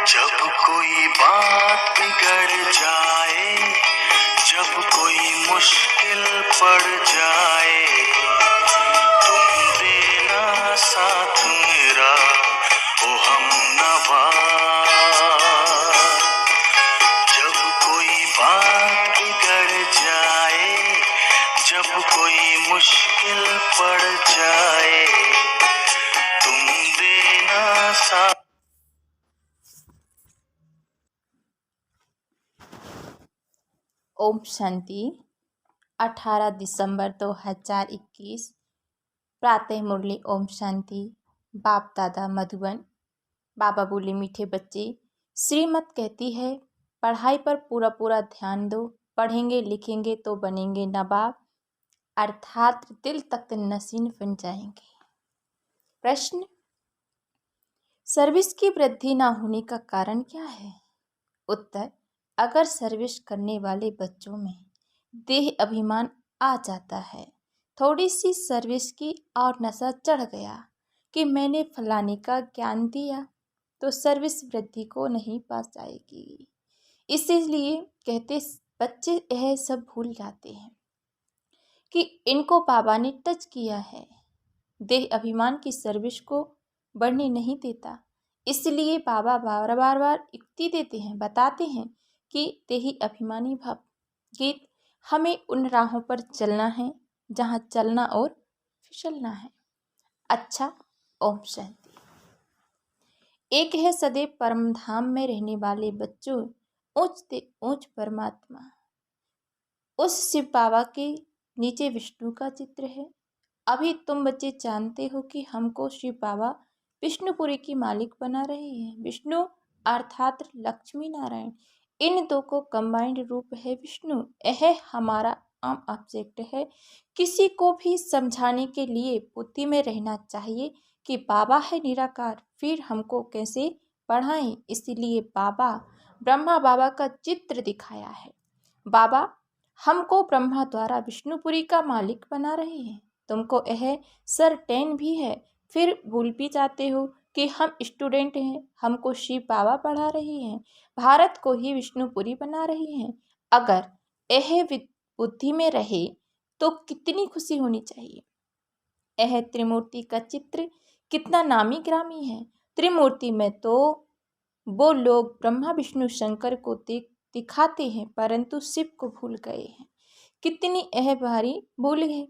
जब कोई बात बिगड़ जाए, जब कोई मुश्किल पड़ जाए, तुम देना साथ मेरा, ओ हमनवा। जब कोई बात बिगड़ जाए, जब कोई मुश्किल पड़ जाए, तुम देना साथ। ओम शांति। 18 दिसंबर 2021 प्रातः मुरली। ओम शांति। बाप दादा मधुबन। बाबा बोले, मीठे बच्चे, श्रीमत कहती है पढ़ाई पर पूरा पूरा ध्यान दो, पढ़ेंगे लिखेंगे तो बनेंगे नवाब, अर्थात दिल तक नसीन बन जाएंगे। प्रश्न, सर्विस की वृद्धि ना होने का कारण क्या है? उत्तर, अगर सर्विस करने वाले बच्चों में देह अभिमान आ जाता है, थोड़ी सी सर्विस की और नशा चढ़ गया कि मैंने फलाने का ज्ञान दिया, तो सर्विस वृद्धि को नहीं पा जाएगी। इसीलिए कहते बच्चे यह सब भूल जाते हैं कि इनको बाबा ने टच किया है। देह अभिमान की सर्विस को बढ़ने नहीं देता, इसलिए बाबा बार बार युक्ति देते हैं, बताते हैं कि देही अभिमानी भव। गीत, हमें उन राहों पर चलना है जहाँ चलना और फिसलना है। अच्छा, ओम शांति। एक है सदैव परम धाम में रहने वाले बच्चों, ऊंच ते ऊंच परमात्मा। उस शिव बाबा के नीचे विष्णु का चित्र है। अभी तुम बच्चे जानते हो कि हमको शिव बाबा विष्णुपुरी की मालिक बना रहे हैं। विष्णु अर्थात लक्ष्मी नारायण, इन दो को कंबाइंड रूप है विष्णु। यह हमारा आम ऑब्जेक्ट है। किसी को भी समझाने के लिए बुद्धि में रहना चाहिए कि बाबा है निराकार, फिर हमको कैसे पढ़ाएं। इसीलिए बाबा ब्रह्मा बाबा का चित्र दिखाया है। बाबा हमको ब्रह्मा द्वारा विष्णुपुरी का मालिक बना रहे हैं। तुमको यह सर्टेन भी है, फिर भूल भी जाते हो कि हम स्टूडेंट हैं, हमको शिव बाबा पढ़ा रहे हैं, भारत को ही विष्णुपुरी बना रहे हैं। अगर यह बुद्धि में रहे तो कितनी खुशी होनी चाहिए। यह त्रिमूर्ति का चित्र कितना नामी ग्रामी है। त्रिमूर्ति में तो वो लोग ब्रह्मा विष्णु शंकर को दिखाते हैं, परंतु शिव को भूल गए हैं। कितनी यह भारी भूल है।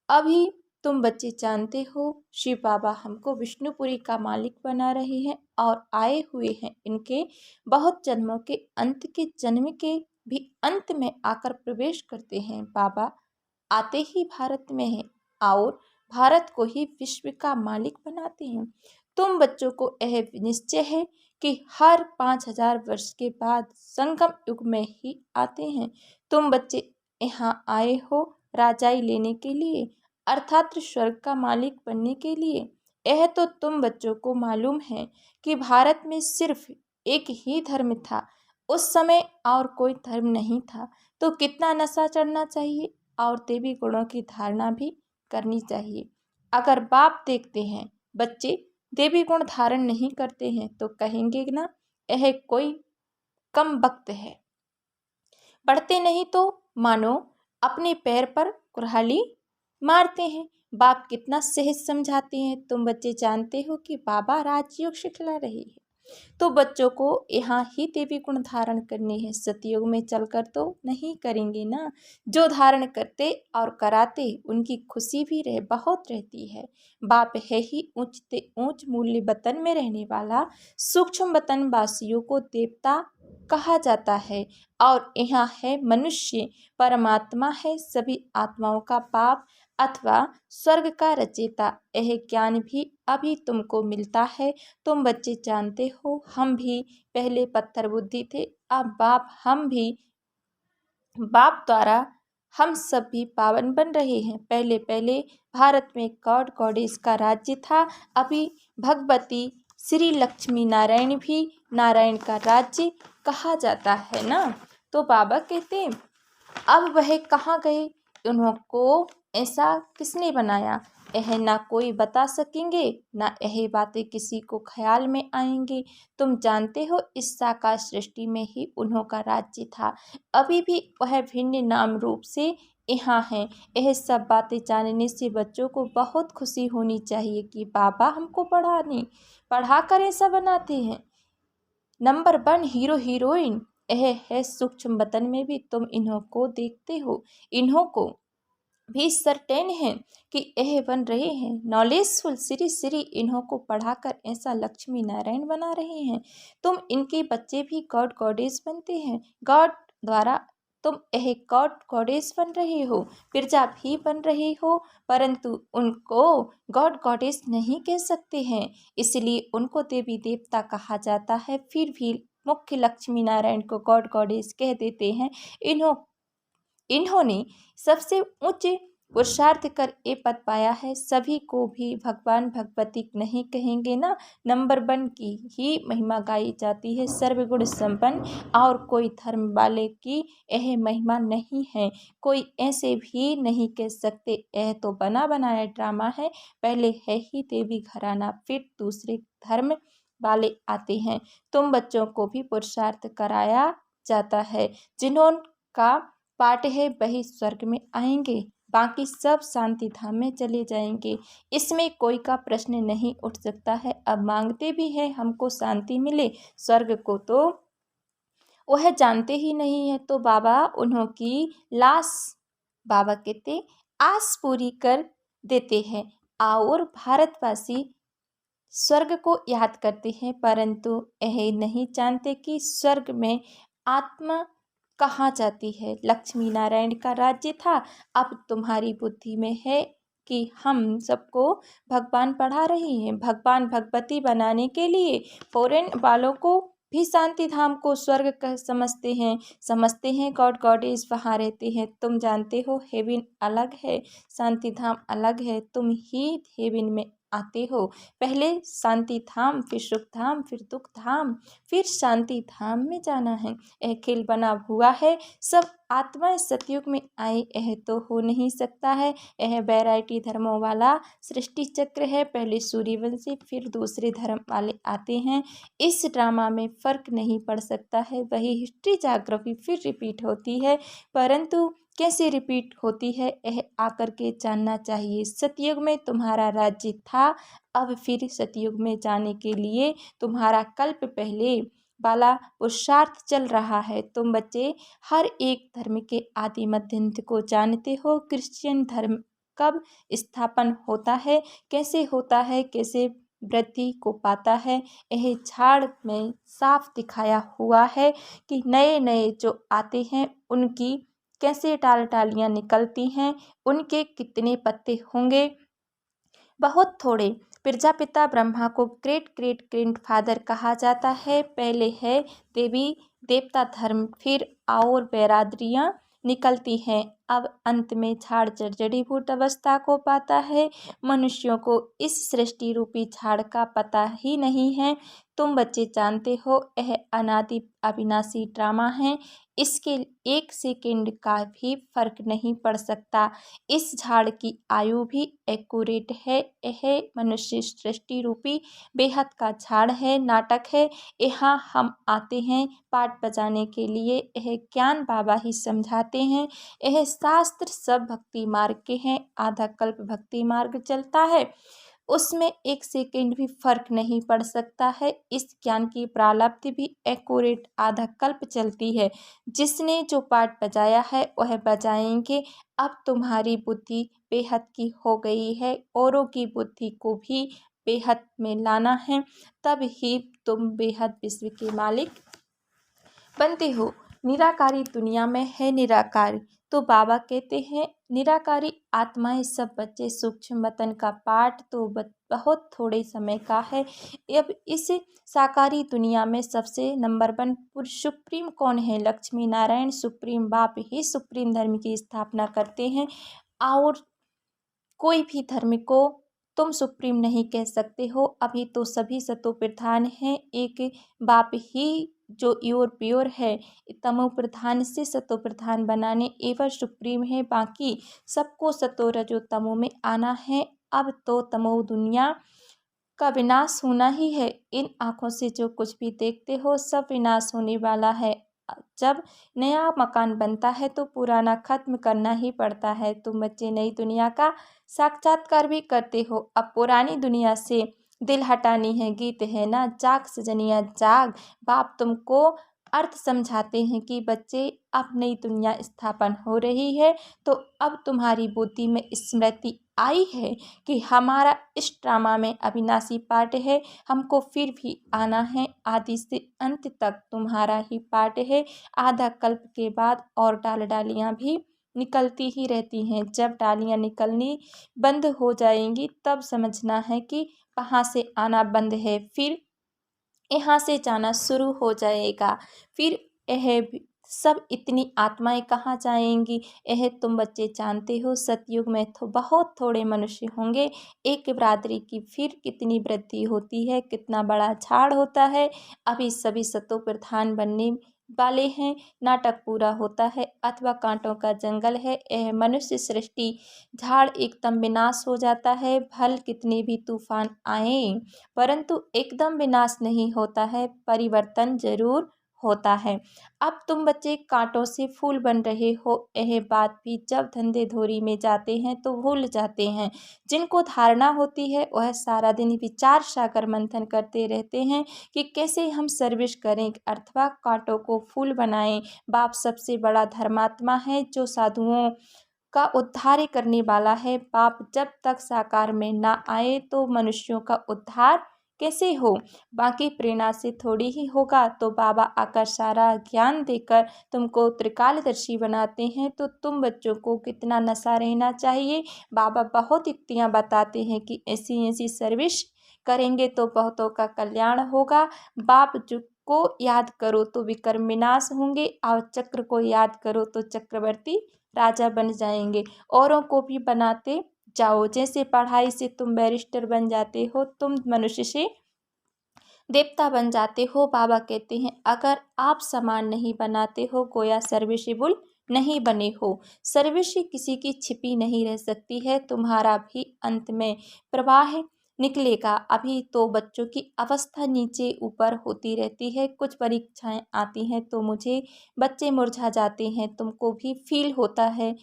अभी तुम बच्चे जानते हो शिव बाबा हमको विष्णुपुरी का मालिक बना रहे हैं और आए हुए हैं इनके बहुत जन्मों के अंत के जन्म के भी अंत में आकर प्रवेश करते हैं। बाबा आते ही भारत में हैं और भारत को ही विश्व का मालिक बनाते हैं। तुम बच्चों को यह निश्चय है कि हर 5000 वर्ष के बाद संगम युग में ही आते हैं। तुम बच्चे यहाँ आए हो राजाई लेने के लिए, अर्थात स्वर्ग का मालिक बनने के लिए। यह तो तुम बच्चों को मालूम है कि भारत में सिर्फ एक ही धर्म था उस समय और कोई धर्म नहीं था, तो कितना नशा चढ़ना चाहिए और देवी गुणों की धारणा भी करनी चाहिए। अगर बाप देखते हैं बच्चे देवी गुण धारण नहीं करते हैं तो कहेंगे ना यह कोई कम वक्त है, पढ़ते नहीं तो मानो अपने पैर पर कुल्हाड़ी मारते हैं। बाप कितना सहज समझाते हैं। तुम बच्चे जानते हो कि बाबा राजयोग सिखला रही है, तो बच्चों को यहाँ ही देवी गुण धारण करने हैं। सतयुग में चलकर तो नहीं करेंगे ना। जो धारण करते और कराते उनकी खुशी भी बहुत रहती है। बाप है ही ऊंच ते ऊंच मूल्य वतन में रहने वाला। सूक्ष्म वतन वासियों को देवता कहा जाता है और यहाँ है मनुष्य, परमात्मा है सभी आत्माओं का बाप अथवा स्वर्ग का रचयिता। यह ज्ञान भी अभी तुमको मिलता है। तुम बच्चे जानते हो हम भी पहले पत्थर बुद्धि थे, अब बाप द्वारा हम सब भी पावन बन रहे हैं। पहले पहले भारत में गॉड गॉडेस का राज्य था, अभी भगवती श्री लक्ष्मी नारायण भी नारायण का राज्य कहा जाता है ना। तो बाबा कहते हैं अब वह कहाँ गए, उनको ऐसा किसने बनाया। यह ना कोई बता सकेंगे, ना यह बातें किसी को ख्याल में आएंगी। तुम जानते हो इस साकार सृष्टि में ही उन्हों का राज्य था, अभी भी वह भिन्न नाम रूप से यहाँ है। यह सब बातें जानने से बच्चों को बहुत खुशी होनी चाहिए कि बाबा हमको पढ़ा कर ऐसा बनाते हैं। नंबर 1 हीरो हीरोइन यह है सूक्ष्म वतन में भी तुम इन्हों को देखते हो। इन्हों को भी सर्टेन है कि यह बन रहे हैं नॉलेजफुल श्री श्री इन्हों को पढ़ाकर ऐसा लक्ष्मी नारायण बना रहे हैं। तुम इनके बच्चे भी गॉड गॉडेस बनते हैं। गॉड द्वारा तुम यह गॉड गॉडेस बन रहे हो, प्रजा भी बन रहे हो, परंतु उनको गॉड गॉडेस नहीं कह सकते हैं, इसलिए उनको देवी देवता कहा जाता है। फिर भी मुख्य लक्ष्मी नारायण को गॉड गॉडेस कह देते हैं। इन्होंने सबसे उच्च पुरुषार्थ कर ये पद पाया है। सभी को भी भगवान भगवती नहीं कहेंगे ना। नंबर 1 की ही महिमा गाई जाती है, सर्वगुण संपन्न, और कोई धर्म वाले की यह महिमा नहीं है। कोई ऐसे भी नहीं कह सकते यह तो बना बनाया ड्रामा है। पहले है ही देवी घराना, फिर दूसरे धर्म वाले आते हैं। तुम बच्चों को भी पुरुषार्थ कराया जाता है। जिन्होंका पाठ है वही स्वर्ग में आएंगे, बाकी सब शांति धाम में चले जाएंगे। इसमें कोई का प्रश्न नहीं उठ सकता है। अब मांगते भी हैं हमको शांति मिले, स्वर्ग को तो वह जानते ही नहीं है। तो बाबा उन्हों की लाश, बाबा कहते, आस पूरी कर देते हैं। और भारतवासी स्वर्ग को याद करते हैं, परंतु यह नहीं जानते कि स्वर्ग में आत्मा कहाँ जाती है। लक्ष्मी नारायण का राज्य था, अब तुम्हारी बुद्धि में है कि हम सबको भगवान पढ़ा रहे हैं। भगवान भगवती बनाने के लिए फॉरेन वालों को भी शांति धाम को स्वर्ग का समझते हैं गॉड गॉडेस वहाँ रहते हैं। तुम जानते हो हेवन अलग है, शांति धाम अलग है। तुम ही हेवन में आते हो, पहले शांति धाम, फिर सुख धाम, फिर दुख धाम, फिर शांति धाम में जाना है। यह खेल बना हुआ है, सब आत्माएं सतयुग में आई, यह तो हो नहीं सकता है। यह वैरायटी धर्मों वाला सृष्टि चक्र है, पहले सूर्यवंशी फिर दूसरे धर्म वाले आते हैं। इस ड्रामा में फर्क नहीं पड़ सकता है, वही हिस्ट्री जाग्राफी फिर रिपीट होती है, परंतु कैसे रिपीट होती है यह आकर के जानना चाहिए। सतयुग में तुम्हारा राज्य था, अब फिर सतयुग में जाने के लिए तुम्हारा कल्प पहले वाला पुरुषार्थ चल रहा है। तुम बच्चे हर एक धर्म के आदि मध्य अंत को जानते हो। क्रिश्चियन धर्म कब स्थापन होता है, कैसे होता है, कैसे वृद्धि को पाता है, यह झाड़ में साफ दिखाया हुआ है कि नए नए जो आते हैं उनकी कैसे टालियाँ निकलती हैं, उनके कितने पत्ते होंगे, बहुत थोड़े। प्रजापिता ब्रह्मा को ग्रेट ग्रेट ग्रैंडफादर कहा जाता है। पहले है देवी देवता धर्म, फिर और बैरादरियाँ निकलती हैं। अब अंत में झाड़ जड़ीबूट अवस्था को पाता है। मनुष्यों को इस सृष्टि रूपी झाड़ का पता ही नहीं है। तुम बच्चे जानते हो यह अनादि अविनाशी ड्रामा है, इसके एक सेकंड का भी फर्क नहीं पड़ सकता। इस झाड़ की आयु भी एक्यूरेट है। यह मनुष्य सृष्टि रूपी बेहद का झाड़ है, नाटक है। यहाँ हम आते हैं पाठ बजाने के लिए, यह ज्ञान बाबा ही समझाते हैं। यह शास्त्र सब भक्ति मार्ग के हैं, आधा कल्प भक्ति मार्ग चलता है, उसमें एक सेकंड भी फर्क नहीं पड़ सकता है। इस ज्ञान की प्राप्ति भी एक्यूरेट आधा कल्प चलती है। जिसने जो पाठ बजाया है वह बजाएंगे। अब तुम्हारी बुद्धि बेहद की हो गई है, औरों की बुद्धि को भी बेहद में लाना है, तब ही तुम बेहद विश्व के मालिक बनते हो। निराकारी दुनिया में है निराकारी, तो बाबा कहते हैं निराकारी आत्माएं सब बच्चे सूक्ष्म वतन का पाठ तो बहुत थोड़े समय का है। अब इस साकारी दुनिया में सबसे नंबर 1 पुरुष सुप्रीम कौन है? लक्ष्मी नारायण सुप्रीम बाप ही सुप्रीम धर्म की स्थापना करते हैं, और कोई भी धर्म को तुम सुप्रीम नहीं कह सकते हो। अभी तो सभी सतो प्रधान हैं, एक बाप ही जो प्योर है, तमो प्रधान से सतो प्रधान बनाने एवं सुप्रीम है, बाकी सबको सतो रजो तमो में आना है। अब तो तमो दुनिया का विनाश होना ही है। इन आँखों से जो कुछ भी देखते हो सब विनाश होने वाला है। जब नया मकान बनता है तो पुराना खत्म करना ही पड़ता है। तुम बच्चे नई दुनिया का साक्षात्कार भी करते हो। अब पुरानी दुनिया से दिल हटानी है। गीत है ना, जाग सजनिया जाग। बाप तुमको अर्थ समझाते हैं कि बच्चे अब नई दुनिया स्थापन हो रही है, तो अब तुम्हारी बुद्धि में स्मृति आई है कि हमारा इस ड्रामा में अविनाशी पार्ट है। हमको फिर भी आना है। आदि से अंत तक तुम्हारा ही पार्ट है। आधा कल्प के बाद और डालियाँ भी निकलती ही रहती हैं। जब डालियाँ निकलनी बंद हो जाएंगी तब समझना है कि वहाँ से आना बंद है, फिर यहाँ से जाना शुरू हो जाएगा। फिर यह सब इतनी आत्माएं कहाँ जाएंगी, यह तुम बच्चे जानते हो। सतयुग में तो बहुत थोड़े मनुष्य होंगे। एक बिरादरी की फिर कितनी वृद्धि होती है, कितना बड़ा झाड़ होता है। अभी सभी सतों प्रधान बनने वाले हैं। नाटक पूरा होता है अथवा कांटों का जंगल है। यह मनुष्य सृष्टि झाड़ एकदम विनाश हो जाता है। भल कितने भी तूफान आए परंतु एकदम विनाश नहीं होता है, परिवर्तन जरूर होता है। अब तुम बच्चे कांटों से फूल बन रहे हो। यह बात भी जब धंधे धोरी में जाते हैं तो भूल जाते हैं। जिनको धारणा होती है वह सारा दिन विचार सागर मंथन करते रहते हैं कि कैसे हम सर्विस करें अथवा कांटों को फूल बनाएं। बाप सबसे बड़ा धर्मात्मा है जो साधुओं का उद्धार करने वाला है। बाप जब तक साकार में ना आए तो मनुष्यों का उद्धार कैसे हो। बाकी प्रेरणा से थोड़ी ही होगा। तो बाबा आकर सारा ज्ञान देकर तुमको त्रिकालदर्शी बनाते हैं, तो तुम बच्चों को कितना नशा रहना चाहिए। बाबा बहुत युक्तियाँ बताते हैं कि ऐसी ऐसी सर्विस करेंगे तो बहुतों का कल्याण होगा। बाप जो को याद करो तो विक्रम विनाश होंगे और चक्र को याद करो तो चक्रवर्ती राजा बन जाएंगे। औरों को भी बनाते जाओ। जैसे पढ़ाई से तुम बैरिस्टर बन जाते हो, तुम मनुष्य से देवता बन जाते हो। बाबा कहते हैं अगर आप समान नहीं बनाते हो गोया सर्विसेबल नहीं बने हो। सर्विस किसी की छिपी नहीं रह सकती है। तुम्हारा भी अंत में प्रवाह निकलेगा। अभी तो बच्चों की अवस्था नीचे ऊपर होती रहती है। कुछ परीक्षाएं आती हैं तो मुझे बच्चे मुरझा जाते हैं। तुमको भी फील होता है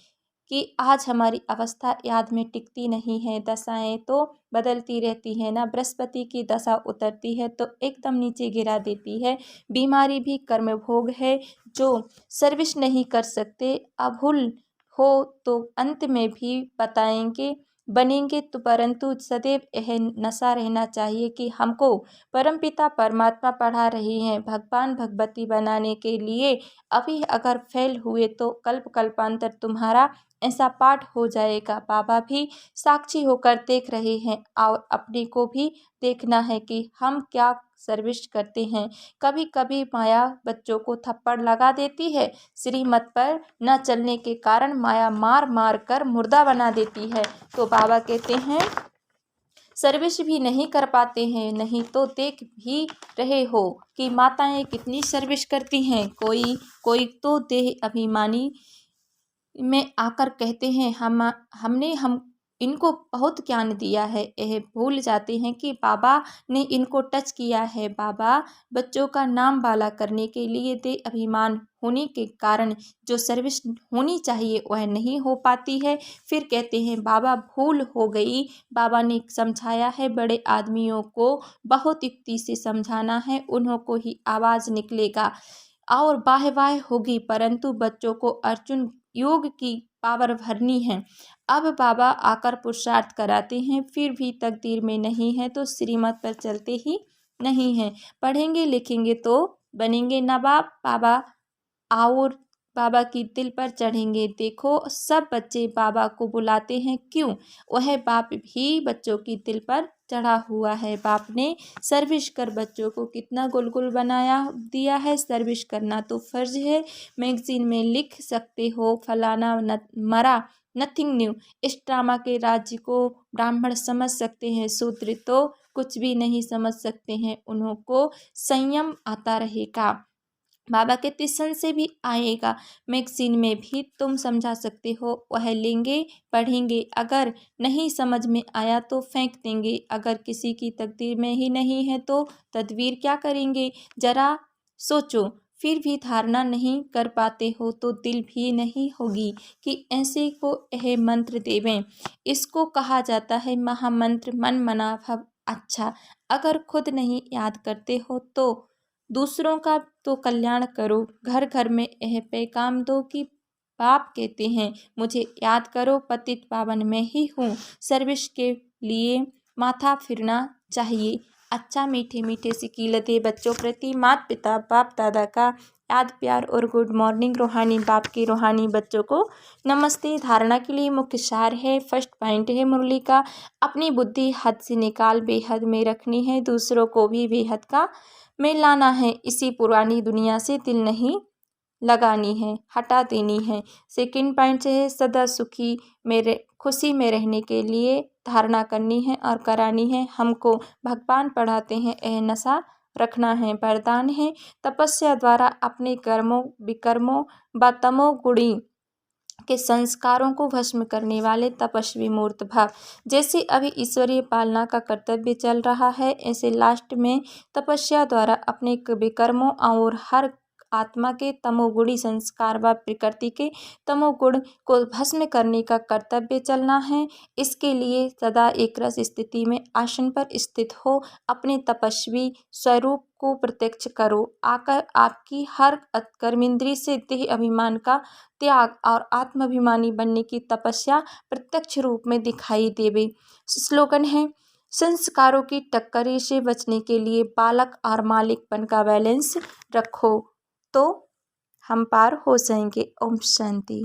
कि आज हमारी अवस्था याद में टिकती नहीं है। दशाएं तो बदलती रहती है ना। बृहस्पति की दशा उतरती है तो एकदम नीचे गिरा देती है। बीमारी भी कर्म भोग है जो सर्विस नहीं कर सकते। अभूल हो तो अंत में भी बताएंगे बनेंगे तो, परंतु सदैव यह नशा रहना चाहिए कि हमको परमपिता परमात्मा पढ़ा रही हैं भगवान भगवती बनाने के लिए। अभी अगर फेल हुए तो कल्प कल्पांतर तुम्हारा ऐसा पाठ हो जाएगा। बाबा भी साक्षी होकर देख रहे हैं और अपने को भी देखना है कि हम क्या सर्विस करते हैं। कभी कभी माया बच्चों को थप्पड़ लगा देती है। श्रीमत पर न चलने के कारण माया मार मार कर मुर्दा बना देती है। तो बाबा कहते हैं सर्विस भी नहीं कर पाते हैं। नहीं तो देख भी रहे हो कि माताएं कितनी सर्विस करती हैं। कोई कोई तो देह अभिमानी में आकर कहते हैं हम इनको बहुत ज्ञान दिया है। यह भूल जाते हैं कि बाबा ने इनको टच किया है। बाबा बच्चों का नाम वाला करने के लिए दे अभिमान होने के कारण जो सर्विस होनी चाहिए वह नहीं हो पाती है। फिर कहते हैं बाबा भूल हो गई। बाबा ने समझाया है बड़े आदमियों को बहुत युक्ति से समझाना है, उन्हों को ही आवाज़ निकलेगा और वाह वाह होगी, परंतु बच्चों को अर्जुन योग की पावर भरनी है। अब बाबा आकर पुरुषार्थ कराते हैं, फिर भी तकदीर में नहीं है तो श्रीमत पर चलते ही नहीं हैं। पढ़ेंगे लिखेंगे तो बनेंगे नवाब। बाबा और बाबा की दिल पर चढ़ेंगे। देखो सब बच्चे बाबा को बुलाते हैं, क्यों? वह बाप भी बच्चों की दिल पर चढ़ा हुआ है। बाप ने सर्विस कर बच्चों को कितना गुलगुल बनाया दिया है। सर्विस करना तो फर्ज है। मैगजीन में लिख सकते हो फलाना मरा, नथिंग न्यू। इस ड्रामा के राज्य को ब्राह्मण समझ सकते हैं, शूद्र तो कुछ भी नहीं समझ सकते हैं। उन्हों को संयम आता रहेगा। बाबा के ट्यूशन से भी आएगा, मैगजीन में भी तुम समझा सकते हो, वह लेंगे पढ़ेंगे, अगर नहीं समझ में आया तो फेंक देंगे, अगर किसी की तकदीर में ही नहीं है तो तदबीर क्या करेंगे। जरा सोचो, फिर भी धारणा नहीं कर पाते हो तो दिल भी नहीं होगी कि ऐसे को यह मंत्र देवें। इसको कहा जाता है महामंत्र मन मना भव अच्छा। अगर खुद नहीं याद करते हो तो दूसरों का तो कल्याण करो, घर घर में यह पैगाम दो कि बाप कहते हैं मुझे याद करो, पतित पावन में ही हूँ, सर्विस के लिए माथा फिरना चाहिए। अच्छा मीठे मीठे से कीलते बच्चों प्रति माता पिता बाप दादा का याद प्यार और गुड मॉर्निंग। रूहानी बाप के रूहानी बच्चों को नमस्ते। धारणा के लिए मुख्य सार है, फर्स्ट पॉइंट है मुरली का, अपनी बुद्धि हद से निकाल बेहद में रखनी है, दूसरों को भी बेहद का में लाना है, इसी पुरानी दुनिया से दिल नहीं लगानी है, हटा देनी है। सेकंड पॉइंट से है सदा सुखी मेरे खुशी में रहने के लिए धारणा करनी है और करानी है। हमको भगवान पढ़ाते हैं यह नशा रखना है, वरदान है, तपस्या द्वारा अपने कर्मों विकर्मों व तमोगुणी के संस्कारों को भस्म करने वाले तपस्वी मूर्त भाव। जैसे अभी ईश्वरीय पालना का कर्तव्य चल रहा है, ऐसे लास्ट में तपस्या द्वारा अपने विकर्मों और हर आत्मा के तमोगुणी संस्कार व प्रकृति के तमोगुण को भस्म करने का कर्तव्य चलना है। इसके लिए सदा एक रस स्थिति में आसन पर स्थित हो अपने तपस्वी स्वरूप को प्रत्यक्ष करो, आकर आपकी हर कर्मेंद्रिय से देह अभिमान का त्याग और आत्माभिमानी बनने की तपस्या प्रत्यक्ष रूप में दिखाई देवे। स्लोगन है, संस्कारों की टक्करे से बचने के लिए बालक और मालिकपन का बैलेंस रखो तो हम पार हो जाएंगे। ओम शांति।